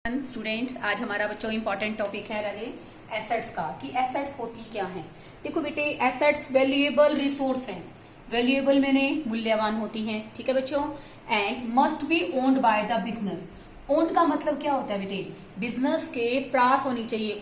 Students, आज हमारा बच्चों इंपॉर्टेंट टॉपिक है राजे एसेट्स का कि एसेट्स होती क्या है। देखो बेटे, एसेट्स वैल्यूएबल रिसोर्स हैं। वैल्यूएबल मैंने मूल्यवान होती हैं, ठीक है बच्चों। And must be owned by the business. Owned का मतलब क्या होता है बेटे? बिजनेस के पास होनी चाहिए,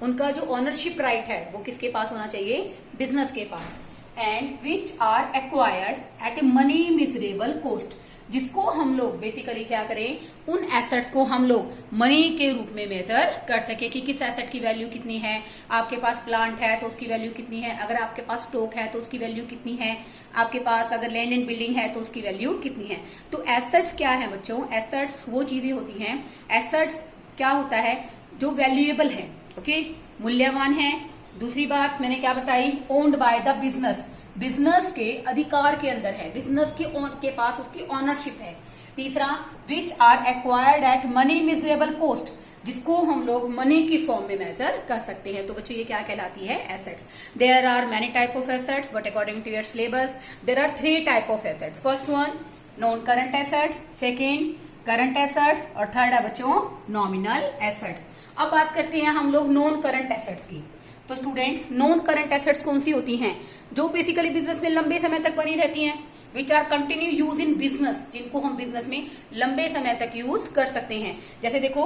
उनका जो ओनरशिप राइट है वो किसके पास होना चाहिए? बिजनेस के पास। And which are acquired at a money miserable cost, जिसको हम लोग बेसिकली क्या करें, उन एसेट्स को हम लोग मनी के रूप में मेजर कर सके कि किस एसेट की वैल्यू कितनी है। आपके पास प्लांट है तो उसकी वैल्यू कितनी है, अगर आपके पास स्टॉक है तो उसकी वैल्यू कितनी है, आपके पास अगर लैंड एंड बिल्डिंग है तो उसकी वैल्यू कितनी है। तो एसेट्स क्या है बच्चों? एसेट्स वो चीजें होती हैं, एसेट्स क्या होता है जो वैल्यूएबल है, ओके, मूल्यवान है। दूसरी बात मैंने क्या बताई? Owned by the business, business के अधिकार के अंदर है, बिजनेस के पास उसकी ओनरशिप है। तीसरा, which are acquired at money miserable cost, जिसको हम लोग मनी की फॉर्म में मेजर कर सकते हैं। तो बच्चों ये क्या कहलाती है? Assets. There are many type of assets but according to your syllabus there are 3 type of assets. First one non current assets, second current assets और थर्ड है बच्चों नॉमिनल एसेट्स। अब बात करते हैं हम लोग नॉन करंट एसेट्स की। तो स्टूडेंट्स, नॉन करंट एसेट्स कौन सी होती हैं? जो बेसिकली बिजनेस में लंबे समय तक बनी रहती हैं, which are continue use in business, जिनको हम बिजनेस में लंबे समय तक यूज कर सकते हैं। जैसे देखो,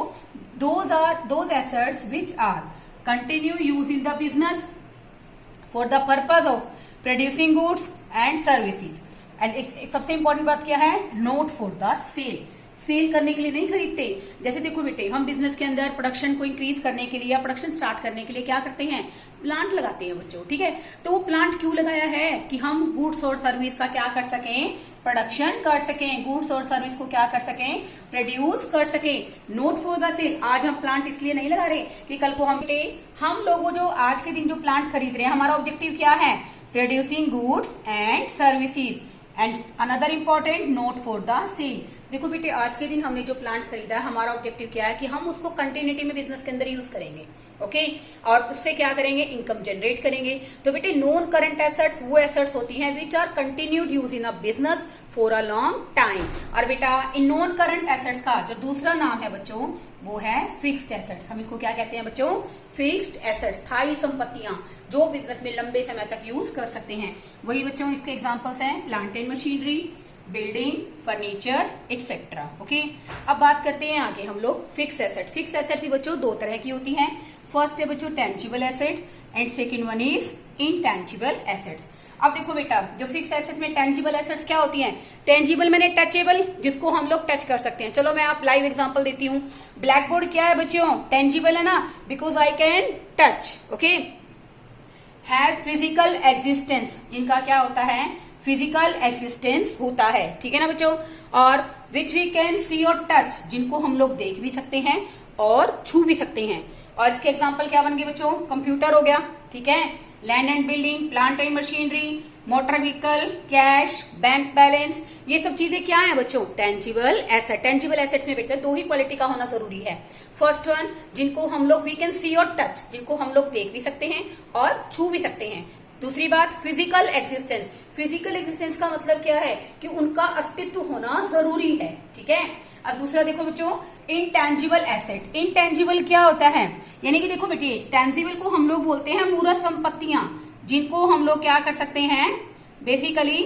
those assets which are continue use in the business for the purpose of producing goods and services. And एक सबसे इंपॉर्टेंट बात क्या है? Not for the sale, sale करने के लिए नहीं खरीदते। जैसे देखो बेटे, हम बिजनेस के अंदर प्रोडक्शन को इंक्रीज करने के लिए या प्रोडक्शन स्टार्ट करने के लिए क्या करते हैं? प्लांट लगाते हैं बच्चों, ठीक है। तो वो प्लांट क्यों लगाया है? कि हम गुड्स और सर्विस का क्या कर सकें? प्रोडक्शन कर सकें, गुड्स और सर्विस को क्या कर सकें? प्रोड्यूस कर सकें, नॉट फॉर द सेल। आज हम प्लांट इसलिए नहीं लगा रहे कि कल को हम लोगों जो आज के दिन जो प्लांट खरीद रहे हैं, हमारा ऑब्जेक्टिव क्या है? Producing goods and services. And another important, not for the sale. देखो बेटे, आज के दिन हमने जो प्लांट खरीदा है, हमारा ऑब्जेक्टिव क्या है कि हम उसको कंटिन्यूटी में बिजनेस के अंदर यूज करेंगे, ओके, और उससे क्या करेंगे? इनकम जनरेट करेंगे। तो बेटे, नॉन करंट एसेट्स वो एसेट्स होती हैं which are continued use in a business for a long time. और बेटा, इन नॉन करंट एसेट्स का जो दूसरा नाम है बच्चों वो है फिक्स्ड एसेट्स। हम इसको क्या कहते हैं बच्चों? फिक्स्ड एसेट्स, स्थायी संपत्तियां जो बिजनेस में लंबे समय तक यूज कर सकते हैं। वही बच्चों इसके एग्जांपल्स हैं plant and machinery, building, furniture etcetera, okay. अब बात करते हैं आगे हम लोग फिक्स एसेट। फिक्स एसेट्स ही बच्चों 2 तरह की होती हैं। फर्स्ट है बच्चों tangible assets and second one is intangible assets. अब देखो बेटा, जो फिक्स एसेट्स में टेंजिबल एसेट्स क्या होती हैं? टेंजिबल मैंने टचेबल, जिसको हम लोग टच कर सकते हैं। चलो मैं आप लाइव एग्जांपल देती हूँ। ब्लैक बोर्ड क्या है बच्चों? टेंजिबल है ना, because I can touch, okay. Have physical existence, जिनका क्या होता है? फिजिकल एग्जिस्टेंस होता है, ठीक है ना बच्चों। और विच वी कैन सी और टच, जिनको हम लोग देख भी सकते हैं और छू भी सकते हैं। और इसके एग्जांपल क्या बन गए बच्चों? कंप्यूटर हो गया, ठीक है, land and building, plant and machinery, motor vehicle, cash, bank balance, ये सब चीजें क्या है बच्चों? Tangible asset. टेंजिबल एसेट्स में बेटा 2 ही क्वालिटी का होना जरूरी है। फर्स्ट वन, जिनको हम लोग वी कैन सी और टच, जिनको हम लोग देख भी सकते हैं और छू भी सकते हैं। दूसरी बात, फिजिकल एग्जिस्टेंस। फिजिकल एग्जिस्टेंस का मतलब क्या है? कि उनका अस्तित्व होना जरूरी है, ठीक है। अब दूसरा देखो बच्चों, इनटेंजिबल एसेट। इनटेंजिबल क्या होता है? यानी कि देखो बेटे, टेंजिबल को हम लोग बोलते हैं मूर्त संपत्तियां, जिनको हम लोग क्या कर सकते हैं? बेसिकली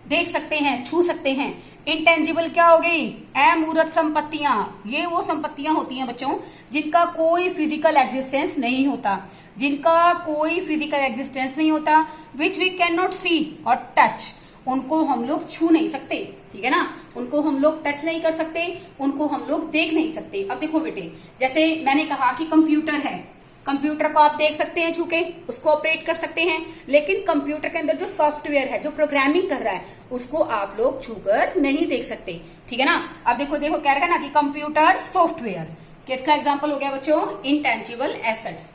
देख सकते हैं, छू सकते हैं। इनटेंजिबल क्या हो गई? अमूर्त संपत्तियां। ये वो संपत्तियां होती हैं बच्चों जिनका कोई फिजिकल एग्जिस्टेंस नहीं होता, जिनका कोई फिजिकल एग्जिस्टेंस नहीं होता, विच वी कैन नॉट सी और टच, उनको हम लोग छू नहीं सकते, ठीक है ना, उनको हम लोग टच नहीं कर सकते, उनको हम लोग देख नहीं सकते। अब देखो बेटे, जैसे मैंने कहा कि कंप्यूटर है, कंप्यूटर को आप देख सकते हैं छू के, उसको ऑपरेट कर सकते हैं, लेकिन कंप्यूटर के अंदर जो सॉफ्टवेयर है, जो प्रोग्रामिंग कर रहा है, उसको आप लोग छूकर नहीं देख सकते, ठीक है ना। अब देखो कह रहा है ना कि कंप्यूटर सॉफ्टवेयर, किसका एग्जाम्पल हो गया बच्चों? Intangible assets.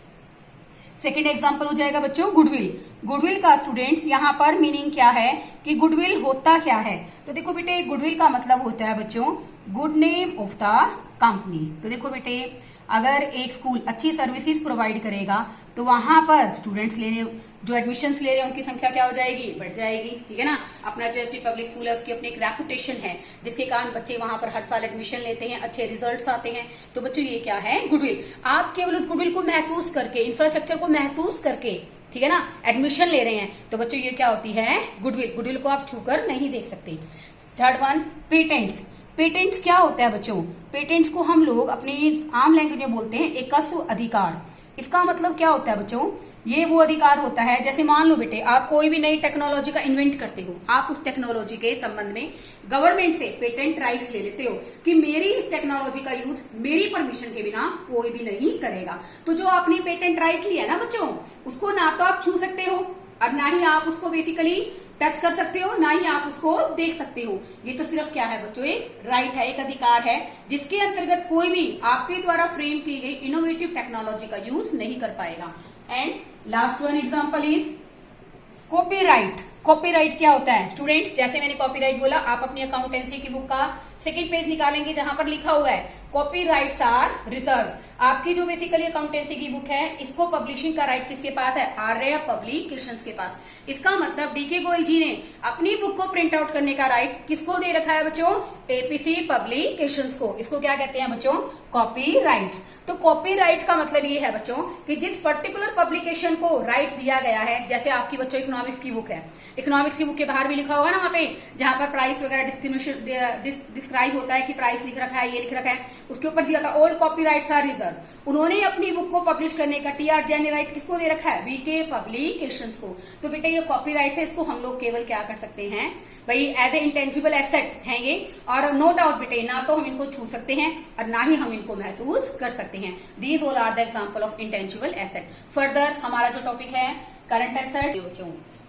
सेकेंड एग्जाम्पल हो जाएगा बच्चों गुडविल। गुडविल का स्टूडेंट्स यहाँ पर मीनिंग क्या है कि गुडविल होता क्या है? तो देखो बेटे, गुडविल का मतलब होता है बच्चों good name of the company. तो देखो बेटे, अगर एक स्कूल अच्छी सर्विसेज प्रोवाइड करेगा तो वहां पर स्टूडेंट्स जो एडमिशन्स ले रहे हैं उनकी संख्या क्या हो जाएगी, बढ़ जाएगी। ठीक है ना। अपना जो एसटी पब्लिक स्कूल है उसकी अपनी एक रेपुटेशन है जिसके कारण बच्चे वहां पर हर साल एडमिशन लेते हैं, अच्छे रिजल्ट्स आते हैं। तो बच्चों ये क्या है, गुडविल। आप केवल उस गुडविल को महसूस करके, इंफ्रास्ट्रक्चर को महसूस करके, ठीक है ना, एडमिशन ले रहे हैं तो बच्चों ये क्या होती है, गुडविल। गुडविल को आप छूकर नहीं देख सकते। Third one, patents. पेटेंट्स क्या होता है बच्चों, पेटेंट्स को हम लोग अपनी आम लैंग्वेज में बोलते हैं एकस्व अधिकार। इसका मतलब क्या होता है बच्चों, ये वो अधिकार होता है, जैसे मान लो बेटे आप कोई भी नई टेक्नोलॉजी का इन्वेंट करते हो, आप उस टेक्नोलॉजी के संबंध में गवर्नमेंट से पेटेंट राइट्स ले लेते हो कि मेरी इस टेक्नोलॉजी का यूज मेरी परमिशन के बिना कोई भी नहीं करेगा। तो जो आपने पेटेंट राइट लिया ना बच्चों, उसको ना तो आप छू सकते हो और ना ही आप उसको बेसिकली टच कर सकते हो, ना ही आप उसको देख सकते हो। ये तो सिर्फ क्या है बच्चों, एक राइट है, एक अधिकार है जिसके अंतर्गत कोई भी आपके द्वारा फ्रेम की गई इनोवेटिव टेक्नोलॉजी का यूज नहीं कर पाएगा। And last one example is copyright. Copyright क्या होता है स्टूडेंट्स, जैसे मैंने कॉपीराइट बोला, आप अपनी अकाउंटेंसी की बुक का सेकंड पेज निकालेंगे जहां पर लिखा हुआ है कॉपीराइट्स आर रिजर्व। आपकी जो बेसिकली अकाउंटेंसी की बुक है इसको पब्लिशिंग का राइट किसके पास है, आर्य पब्लिकेशंस के पास। इसका मतलब डीके गोयल जी ने अपनी बुक को प्रिंट आउट करने का राइट किसको दे रखा है बच्चों, एपीसी पब्लिकेशंस को। इसको क्या कहते हैं बच्चों, कॉपीराइट्स। तो कॉपीराइट्स का मतलब ये है बच्चों कि जिस पर्टिकुलर पब्लिकेशन को राइट दिया गया है, जैसे आपकी बच्चों इकोनॉमिक्स की बुक है, इकोनॉमिक्स की बुक के बाहर भी लिखा होगा ना वहां पे जहां पर प्राइस वगैरह डिस्क्राइब होता है कि प्राइस लिख रखा है, ये लिख रखा है, उसके ऊपर दिया था ऑल कॉपीराइट्स आर रिजर्व। उन्होंने अपनी बुक को पब्लिश करने का टीआर जैन ने राइट किसको दे रखा है, वीके पब्लिकेशंस को। तो बेटे ये कॉपीराइट्स है, इसको हम लोग केवल क्या कर सकते हैं भाई, एज ए इंटेंजिबल एसेट है ये। और नो डाउट बेटे ना तो हम इनको छू सकते हैं और ना ही हम इनको महसूस कर सकते हैं। These all are the example of intangible asset. Further हमारा जो टॉपिक है करंट एसेट्स, बच्चों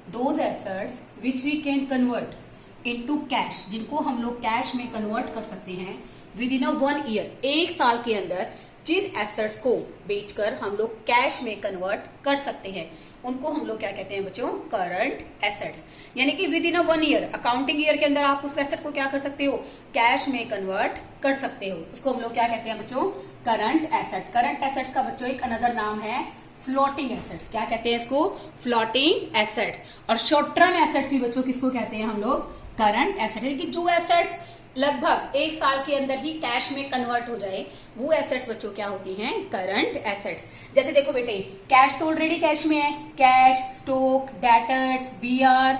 those assets which we can convert into cash, जिनको हम लोग कैश में कन्वर्ट कर सकते हैं विद इन अ 1 ईयर, 1 साल के अंदर जिन एसेट्स को बेचकर हम लोग कैश में कन्वर्ट कर सकते हैं उनको हम लोग क्या कहते हैं बच्चों, करंट एसेट्स। यानी कि with in a 1 year, accounting year के अंदर आप उस एसेट को क्या कर सकते हो, कैश में कन्वर्ट कर सकते हो। उसको हम लोग क्या कहते हैं बच्चों, करंट एसेट। करंट एसेट्स का बच्चों एक अनदर नाम है फ्लोटिंग एसेट्स। क्या कहते हैं इसको, फ्लोटिंग एसेट्स। और शॉर्ट टर्म एसेट्स भी बच्चों किसको कहते हैं हम लोग, करंट एसेट। यानी कि जो एसेट्स लगभग 1 साल के अंदर ही कैश में कन्वर्ट हो जाए वो एसेट्स बच्चों क्या होती हैं, करंट एसेट्स। जैसे देखो बेटे कैश तो ऑलरेडी कैश में है, cash, stock, debtors, BR,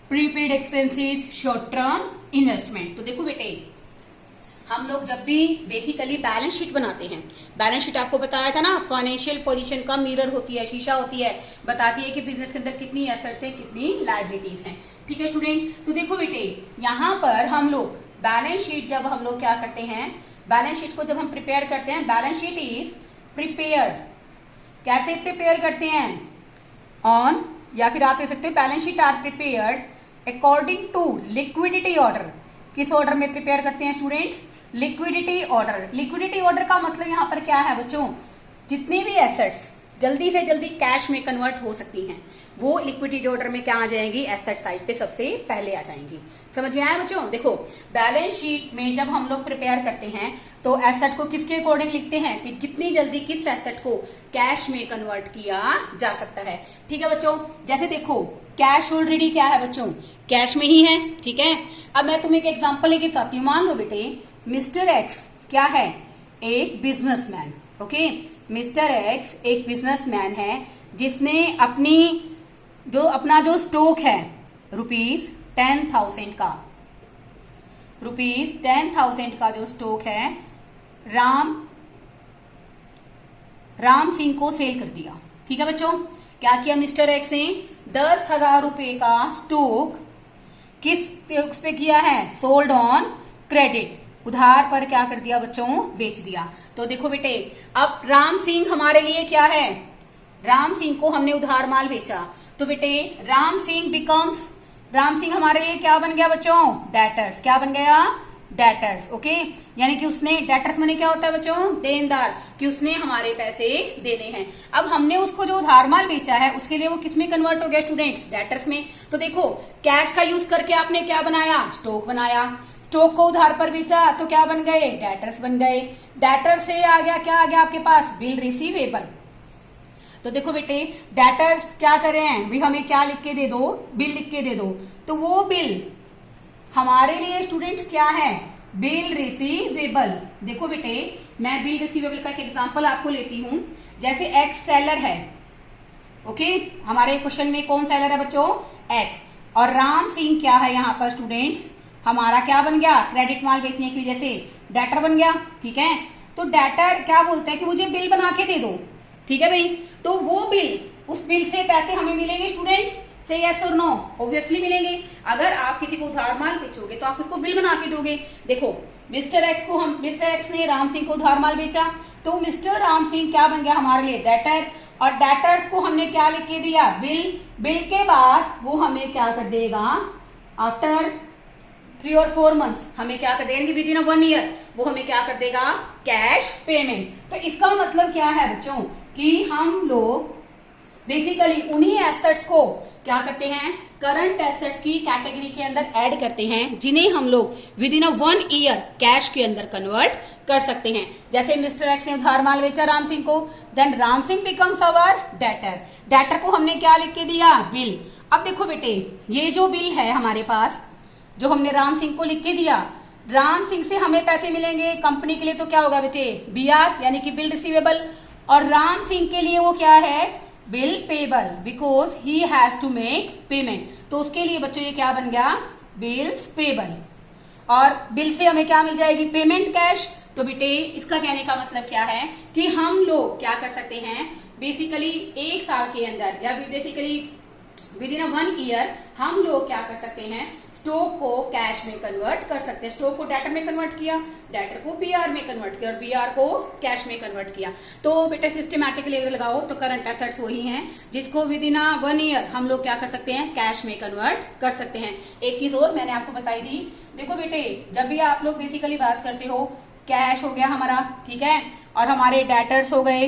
prepaid expenses, short term investment. तो देखो बेटे हम लोग जब भी बेसिकली बैलेंस शीट बनाते हैं, बैलेंस शीट आपको बताया था ना फाइनेंशियल पोजीशन का मिरर होती है, शीशा होती है, बताती है कि बिजनेस के अंदर कितनी एसेट्स है, कितनी लायबिलिटीज हैं। ठीक है स्टूडेंट। तो देखो बेटे यहाँ पर हम लोग बैलेंस शीट जब हम लोग क्या करते हैं, बैलेंस शीट को जब हम प्रिपेयर करते हैं, बैलेंस शीट इज प्रिपेयर्ड। कैसे प्रिपेयर करते हैं, ऑन, या फिर आप कह सकते हैं balance sheet are prepared according to liquidity order. किस ऑर्डर में प्रिपेयर करते हैं students, liquidity order. Liquidity order का मतलब यहाँ पर क्या है बच्चों, जितनी भी एसेट्स जल्दी से जल्दी कैश में कन्वर्ट हो सकती हैं वो लिक्विडिटी ऑर्डर में क्या आ जाएंगी, एसेट साइड पे सबसे पहले आ जाएंगी। समझ में आया बच्चों। देखो बैलेंस शीट में जब हम लोग प्रिपेयर करते हैं तो एसेट को किसके अकॉर्डिंग लिखते हैं कि कितनी जल्दी किस एसेट को कैश में कन्वर्ट किया जा सकता है। ठीक है बच्चों। जैसे देखो कैश ऑलरेडी क्या है बच्चों, कैश में ही है। ठीक है। अब मैं तुम्हें एक एग्जांपल लेके बताती हूँ। मान लो बेटे मिस्टर एक्स क्या है, एक बिजनेसमैन। ओके, मिस्टर एक्स एक बिजनेसमैन है जिसने अपना जो स्टॉक है ₹10,000 का, ₹10,000 का जो स्टॉक है राम सिंह को सेल कर दिया। ठीक है बच्चों। क्या किया मिस्टर एक्स ने, 10,000 रुपए का स्टॉक किस पे किया है, सोल्ड ऑन क्रेडिट, उधार पर क्या कर दिया बच्चों, बेच दिया। तो देखो बेटे अब राम सिंह हमारे लिए क्या है, राम सिंह को हमने उधार माल बेचा तो बेटे राम सिंह हमारे लिए क्या बन गया बच्चों, डेटर्स। क्या बन गया, डेटर्स। ओके, यानी कि उसने, डेटर्स माने क्या होता है बच्चों, देनदार, कि उसने हमारे पैसे देने हैं। अब हमने उसको जो उधार माल बेचा है उसके लिए वो किसमें कन्वर्ट हो गया स्टूडेंट्स, डेटर्स में। तो देखो कैश का यूज करके आपने क्या बनाया, स्टॉक बनाया। स्टॉक को उधार पर बेचा तो क्या बन गए, डेटर्स बन गए। डेटर से आ गया, क्या आ गया आपके पास, बिल रिसीवेबल। तो देखो बेटे डेटर्स क्या कर रहे हैं, भी हमें क्या लिख के दे दो, बिल लिख के दे दो, तो वो बिल हमारे लिए स्टूडेंट्स क्या है, बिल रिसीवेबल। देखो बेटे मैं बिल रिसीवेबल का एक एग्जांपल आपको लेती हूं। जैसे एक्स सेलर है, ओके, हमारे क्वेश्चन में कौन सेलर है बच्चों, एक्स, और राम सिंह क्या है यहाँ पर स्टूडेंट्स, हमारा क्या बन गया, क्रेडिट माल बेचने की वजह से डेटर बन गया। ठीक है, तो डेटर क्या बोलता है कि मुझे बिल बना के दे दो। ठीक है भाई, तो वो बिल, उस बिल से पैसे हमें मिलेंगे स्टूडेंट्स, से यस और नो, ऑब्वियसली मिलेंगे। अगर आप किसी को उधार माल बेचोगे तो आप उसको बिल बना के दोगे। देखो मिस्टर एक्स ने राम सिंह को उधार माल बेचा, तो मिस्टर राम सिंह क्या बन गया हमारे लिए, डेटर, और डेटर्स को हमने क्या लिख के दिया, बिल। बिल के बाद वो हमें क्या कर देगा, आफ्टर 3 और 4 मंथ्स हमें क्या कर देगा, विद इन 1 ईयर वो हमें क्या कर देगा, कैश पेमेंट। तो इसका मतलब क्या है बच्चों कि हम लोग बेसिकली उन्हीं एसेट्स को क्या करते हैं, करंट एसेट्स की कैटेगरी के अंदर ऐड करते हैं, जिन्हें हम लोग विद इन 1 ईयर कैश के अंदर कन्वर्ट कर सकते हैं। जैसे मिस्टर एक्स ने उधार माल बेचा राम सिंह को, देन राम सिंह बिकम्स अवर डेटर। डेटर को हमने क्या लिख के दिया, बिल। अब देखो बेटे ये जो बिल है हमारे पास, जो हमने राम सिंह को लिख के दिया, राम सिंह से हमें पैसे मिलेंगे कंपनी के लिए, तो क्या होगा बेटे, बीआर यानी कि बिल रिसीवेबल, और राम सिंह के लिए वो क्या है, bill payable, because he has to make payment. तो उसके लिए बच्चों ये क्या बन गया, बिल्स पेबल, और बिल से हमें क्या मिल जाएगी, पेमेंट कैश। तो बेटे इसका कहने का मतलब क्या है कि हम लोग क्या कर सकते हैं, बेसिकली 1 साल के अंदर या बेसिकली विद इन 1 ईयर हम लोग क्या कर सकते हैं, स्टॉक को कैश में कन्वर्ट कर सकते हैं। स्टॉक को डेटर में कन्वर्ट किया, डेटर को बीआर में कन्वर्ट किया, और बीआर को कैश में कन्वर्ट किया। तो बेटा सिस्टमैटिकली अगर लगाओ तो करंट एसेट्स वही हैं जिसको विद इन 1 ईयर हम लोग क्या कर सकते हैं, कैश में कन्वर्ट कर सकते हैं। एक चीज और मैंने आपको बताई थी, देखो बेटे जब भी आप लोग बेसिकली बात करते हो, कैश हो गया हमारा, ठीक है, और हमारे डेटर्स हो गए,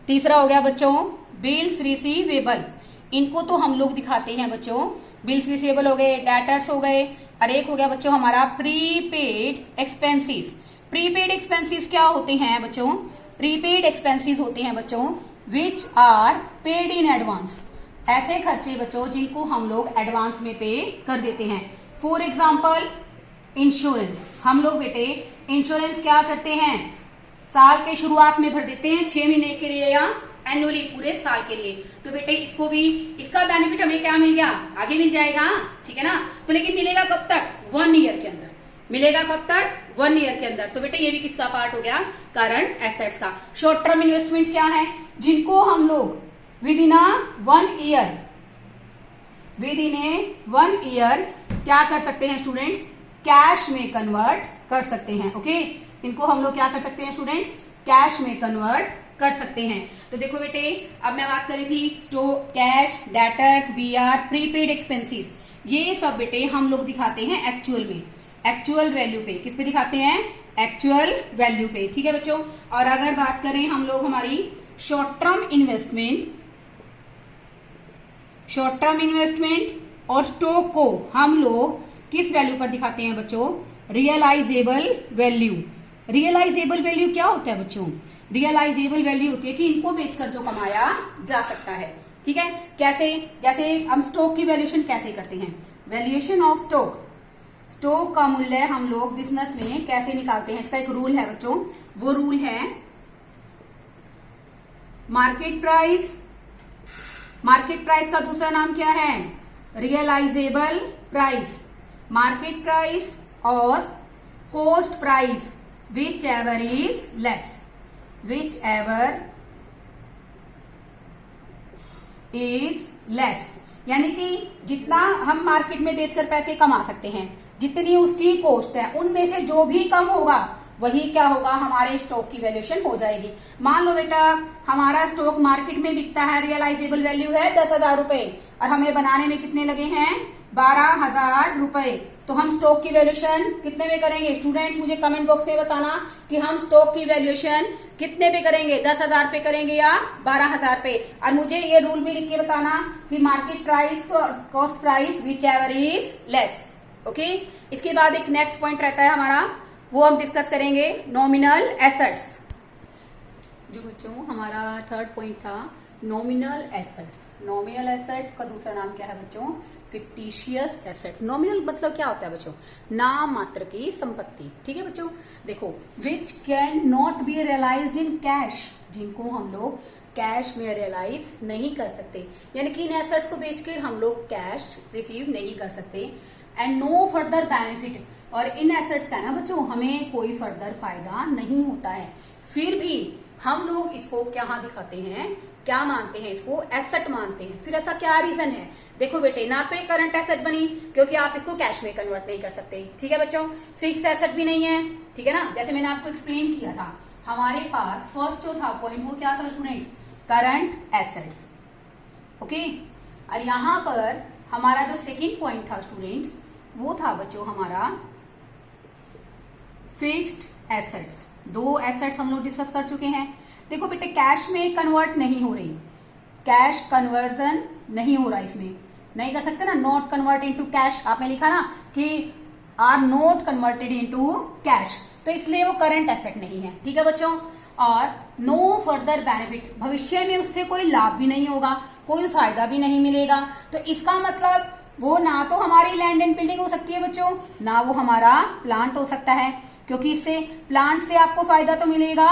तीसरा हो गया बच्चों बिल्स रिसीवेबल। इनको तो हम लोग दिखाते हैं बच्चों, बिल्स रिसीवेबल हो गए, डेटर्स हो गए, और एक हो गया बच्चों हमारा प्रीपेड एक्सपेंसेस। प्रीपेड एक्सपेंसेस क्या होते हैं बच्चों, प्रीपेड एक्सपेंसेस होते हैं बच्चों which are paid in advance. ऐसे खर्चे बच्चों जिनको हम लोग एडवांस में पे कर देते हैं। फॉर एग्जाम्पल इंश्योरेंस, हम लोग बेटे इंश्योरेंस क्या करते हैं, साल के शुरुआत में भर देते हैं 6 महीने के लिए या एनुअली पूरे साल के लिए। तो बेटे इसको भी, इसका बेनिफिट हमें क्या मिल गया, आगे मिल जाएगा, ठीक है ना। तो लेकिन मिलेगा कब तक, 1 ईयर के अंदर, मिलेगा कब तक, 1 ईयर के अंदर। तो बेटे ये भी किसका पार्ट हो गया, करंट एसेट्स का। शॉर्ट टर्म इन्वेस्टमेंट क्या है, जिनको हम लोग with in 1 year, with in 1 year क्या कर सकते हैं स्टूडेंट्स, कैश में कन्वर्ट कर सकते हैं। ओके, इनको हम लोग क्या कर सकते हैं स्टूडेंट्स, कैश में कन्वर्ट कर सकते हैं। तो देखो बेटे अब मैं बात करी थी stock, cash, debtors, BR, prepaid expenses, ये सब बेटे हम लोग दिखाते हैं एक्चुअल में, एक्चुअल वैल्यू पे। किस पे दिखाते हैं, एक्चुअल वैल्यू पे, ठीक है बच्चों। और अगर बात करें हम लोग हमारी short term investment, short term investment और स्टॉक को हम लोग किस वैल्यू पर दिखाते हैं बच्चों, रियलाइजेबल वैल्यू। रियलाइजेबल वैल्यू क्या होता है बच्चों, रियलाइजेबल वैल्यू होती है कि इनको बेचकर जो कमाया जा सकता है, ठीक है। कैसे, जैसे हम स्टॉक की वैल्यूएशन कैसे करते हैं, वैल्यूएशन ऑफ स्टॉक, स्टॉक का मूल्य हम लोग बिजनेस में कैसे निकालते हैं, इसका एक रूल है बच्चों, वो रूल है मार्केट प्राइस। मार्केट प्राइस का दूसरा नाम क्या है, रियलाइजेबल प्राइस। मार्केट प्राइस और cost price which ever is less, which ever is less, यानी कि जितना हम मार्केट में बेचकर पैसे कमा सकते हैं, जितनी उसकी कॉस्ट है, उनमें से जो भी कम होगा वही क्या होगा, हमारे स्टॉक की वैल्यूएशन हो जाएगी। मान लो बेटा हमारा स्टॉक मार्केट में बिकता है, रियलाइजेबल वैल्यू है 10,000 रुपए, और हमें बनाने में कितने लगे हैं, 12,000 रुपए। तो हम स्टॉक की वैल्यूएशन कितने में करेंगे स्टूडेंट्स, मुझे कमेंट बॉक्स में बताना कि हम स्टॉक की वैल्यूएशन कितने पे करेंगे, 10,000 पे करेंगे या 12,000 पे। और मुझे ये रूल भी लिख के बताना कि मार्केट प्राइस और cost price which ever is less. Okay. इसके बाद एक नेक्स्ट पॉइंट रहता है हमारा, वो हम डिस्कस करेंगे नॉमिनल एसेट्स। जो बच्चों हमारा थर्ड पॉइंट था नॉमिनल एसेट्स। नॉमिनल एसेट्स का दूसरा नाम क्या है बच्चों? Fictitious assets. नॉमिनल मतलब क्या होता है बच्चों? नाम मात्र की संपत्ति। ठीक है बच्चों, देखो which can not be realised in cash, जिनको हम लोग कैश में रियलाइज नहीं कर सकते, यानी कि इन एसेट्स को बेचकर हम लोग कैश रिसीव नहीं कर सकते। एंड नो फर्दर बेनिफिट, और इन एसेट्स का ना बच्चों हमें कोई फर्दर फायदा नहीं होता है, फिर भी हम लोग इसको क्या दिखाते हैं, क्या मानते हैं, इसको एसेट मानते हैं। फिर ऐसा क्या रीजन है? देखो बेटे, ना तो ये करंट एसेट बनी क्योंकि आप इसको कैश में कन्वर्ट नहीं कर सकते, ठीक है बच्चों। फिक्स एसेट भी नहीं है, ठीक है ना, जैसे मैंने आपको एक्सप्लेन किया था। हमारे पास फर्स्ट जो था पॉइंट वो क्या था स्टूडेंट्स? Current assets, okay. और यहां पर हमारा जो सेकेंड पॉइंट था स्टूडेंट्स, वो था बच्चों हमारा फिक्स्ड एसेट्स। दो एसेट्स हम लोग डिस्कस कर चुके हैं। देखो बेटे, कैश में कन्वर्ट नहीं हो रही, कैश कन्वर्जन नहीं हो रहा, इसमें नहीं कर सकते ना, नॉट कन्वर्ट इनटू कैश। आपने लिखा ना कि are not converted into cash, तो इसलिए वो करंट एसेट नहीं है, ठीक है बच्चों। और नो फर्दर बेनिफिट, भविष्य में उससे कोई लाभ भी नहीं होगा, कोई फायदा भी नहीं मिलेगा। तो इसका मतलब वो ना तो हमारी लैंड एंड बिल्डिंग हो सकती है बच्चों, ना वो हमारा प्लांट हो सकता है, क्योंकि इससे प्लांट से आपको फायदा तो मिलेगा।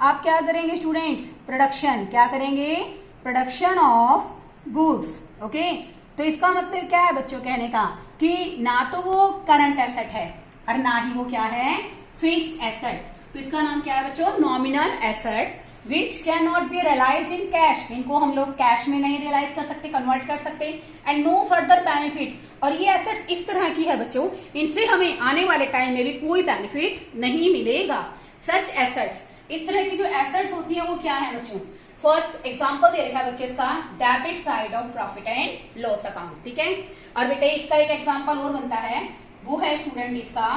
आप क्या करेंगे स्टूडेंट्स? प्रोडक्शन, क्या करेंगे? Production of goods, okay. तो इसका मतलब क्या है बच्चों कहने का, कि ना तो वो करंट एसेट है और ना ही वो क्या है? Fixed asset. तो इसका नाम क्या है बच्चों? Nominal assets which can not be realise in cash, इनको हम लोग कैश में नहीं रियलाइज कर सकते, कन्वर्ट कर सकते। एंड नो फर्दर बेनिफिट, और ये एसेट्स इस तरह की है बच्चों, इनसे हमें आने वाले टाइम में भी कोई बेनिफिट नहीं मिलेगा। सच एसेट्स, इस तरह की जो एसेट्स होती है वो क्या है बच्चों? फर्स्ट एग्जांपल दे रखा है बच्चों इसका, debit side of profit and loss account, ठीक है। और बेटे इसका एक एग्जांपल और बनता है, वो है स्टूडेंट इसका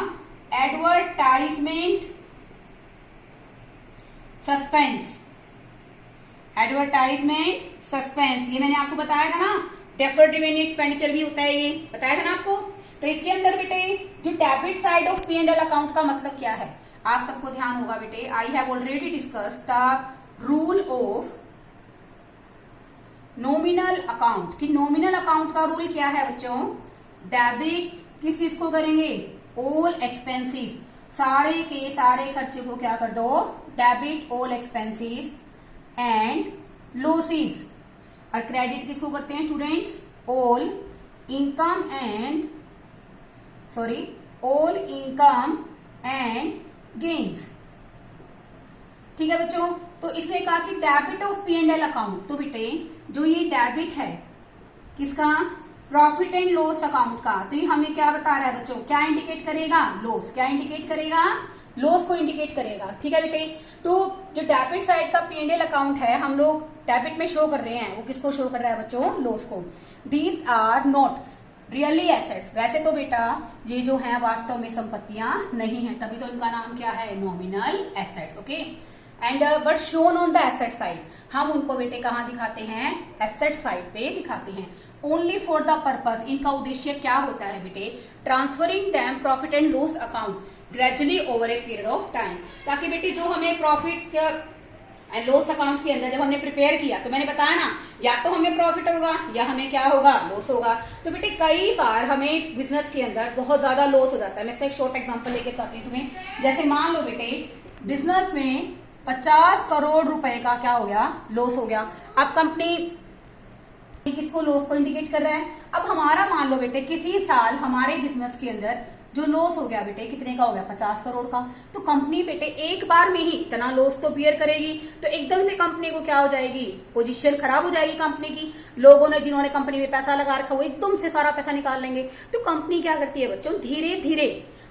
एडवर्टाइजमेंट सस्पेंस। एडवर्टाइजमेंट सस्पेंस, ये मैंने आपको बताया था ना, डेफर्ड रेवेन्यू एक्सपेंडिचर भी होता है, ये बताया था ना आपको। तो इसके अंदर बेटे जो debit side of P&L account का मतलब क्या है, आप सबको ध्यान होगा बेटे। I have already discussed the rule of nominal account, कि नॉमिनल अकाउंट का रूल क्या है बच्चों? डेबिट किस चीज को करेंगे? ऑल एक्सपेंसिस, सारे के सारे खर्चे को क्या कर दो? Debit all expenses and losses. और क्रेडिट किसको करते हैं students? All income and all income and gains, ठीक है बच्चों। तो इसने कहा कि डेबिट ऑफ P&L अकाउंट, तो बेटे जो ये डेबिट है किसका? प्रॉफिट एंड लॉस अकाउंट का, तो ये हमें क्या बता रहा है बच्चों? क्या इंडिकेट करेगा? लॉस। क्या इंडिकेट करेगा? लॉस को इंडिकेट करेगा, ठीक है बेटे। तो जो डेबिट साइड का P&L अकाउंट है, हम लोग डेबिट में शो कर रहे हैं, वो किसको शो कर रहा है बच्चों? लॉस को। These are not really assets, वैसे तो बेटा ये जो है वास्तव में संपत्तियां नहीं है, तभी तो इनका नाम क्या है? Nominal assets, okay. And but shown on the asset side, हम उनको बेटे कहाँ दिखाते हैं? एसेट साइड पे दिखाते हैं। ओनली फॉर द पर्पस, इनका उद्देश्य क्या होता है बेटे? Transferring them profit and loss account gradually over a period of time, ताकि बेटे जो हमें प्रॉफिट एंड लॉस अकाउंट के अंदर जब हमने प्रिपेयर किया, तो मैंने बताया ना, या तो हमें प्रॉफिट होगा या हमें क्या होगा? लॉस होगा। तो बेटे कई बार हमें बिजनेस के अंदर बहुत ज्यादा लॉस हो जाता है। मैं इसका एक शॉर्ट एग्जांपल लेके बताती हूँ तुम्हें। जैसे मान लो बेटे बिजनेस में 50 करोड़ रुपए का क्या हो गया? लॉस हो गया। अब कंपनी किसको? लॉस को इंडिकेट कर रहा है। अब हमारा मान लो बेटे किसी साल हमारे बिजनेस के अंदर जो लॉस हो गया बेटे, कितने का हो गया? 50 करोड़ का। तो कंपनी बेटे एक बार में ही इतना लॉस तो बियर करेगी, तो एकदम से कंपनी को क्या हो जाएगी? पोजीशन खराब हो जाएगी कंपनी की। लोगों ने जिन्होंने कंपनी में पैसा लगा रखा वो एकदम से सारा पैसा निकाल लेंगे। तो कंपनी क्या करती है बच्चों? धीरे धीरे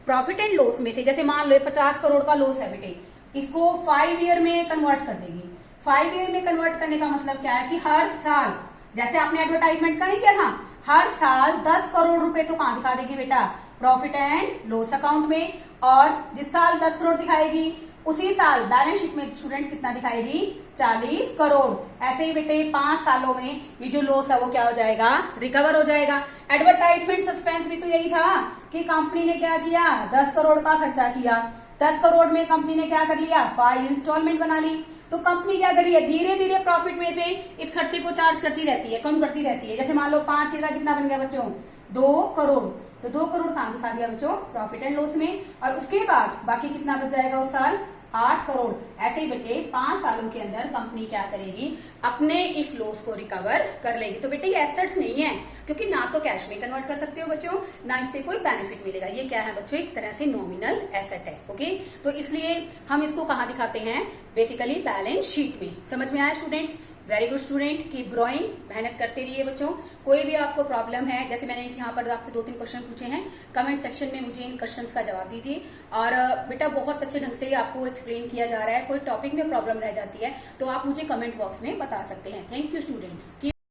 प्रॉफिट एंड लॉस में से, जैसे मान लो 50 करोड़ का लॉस है बेटे, इसको 5 ईयर में कन्वर्ट कर देगी। 5 ईयर में कन्वर्ट करने का मतलब क्या है? कि हर साल, जैसे आपने एडवर्टाइजमेंट का नहीं किया था, हर साल 10 करोड़ रुपए तो कहां दिखा देगी बेटा? प्रॉफिट एंड लॉस अकाउंट में। और जिस साल 10 करोड़ दिखाएगी उसी साल बैलेंस शीट में स्टूडेंट्स कितना दिखाएगी, 40 करोड़। ऐसे ही बेटे 5 सालों में ये जो लॉस है वो क्या हो जाएगा, रिकवर हो जाएगा। एडवर्टाइजमेंट सस्पेंस भी तो यही था कि कंपनी ने क्या किया, 10 करोड़ का खर्चा किया, 10 करोड़ में कंपनी ने क्या कर लिया, 5 इंस्टॉलमेंट बना ली। तो कंपनी क्या कर रही है, धीरे धीरे प्रॉफिट में से इस खर्चे को चार्ज करती रहती है, कम करती रहती है। जैसे मान लो 5 का कितना बन गया बच्चों, 2 करोड़। तो 2 करोड़ कहां दिखा दिया बच्चों, प्रॉफिट एंड लॉस में। और उसके बाद बाकी कितना बच जाएगा उस साल, 8 करोड़। ऐसे ही बेटे 5 सालों के अंदर कंपनी क्या करेगी, अपने इस लॉस को रिकवर कर लेगी। तो बेटे ये एसेट्स नहीं है, क्योंकि ना तो कैश में कन्वर्ट कर सकते हो बच्चों, ना इससे कोई बेनिफिट मिलेगा। ये क्या है बच्चों, एक तरह से नॉमिनल एसेट है। ओके, तो इसलिए हम इसको कहां दिखाते हैं, बेसिकली बैलेंस शीट में। समझ में आया students? Very good student, keep growing, मेहनत करते रहिए बच्चों। कोई भी आपको प्रॉब्लम है, जैसे मैंने यहाँ पर आपसे 2-3 क्वेश्चन पूछे हैं, कमेंट सेक्शन में मुझे इन क्वेश्चंस का जवाब दीजिए। और बेटा बहुत अच्छे ढंग से आपको एक्सप्लेन किया जा रहा है, कोई टॉपिक में प्रॉब्लम रह जाती है तो आप मुझे कमेंट बॉक्स में बता सकते हैं। Thank you students.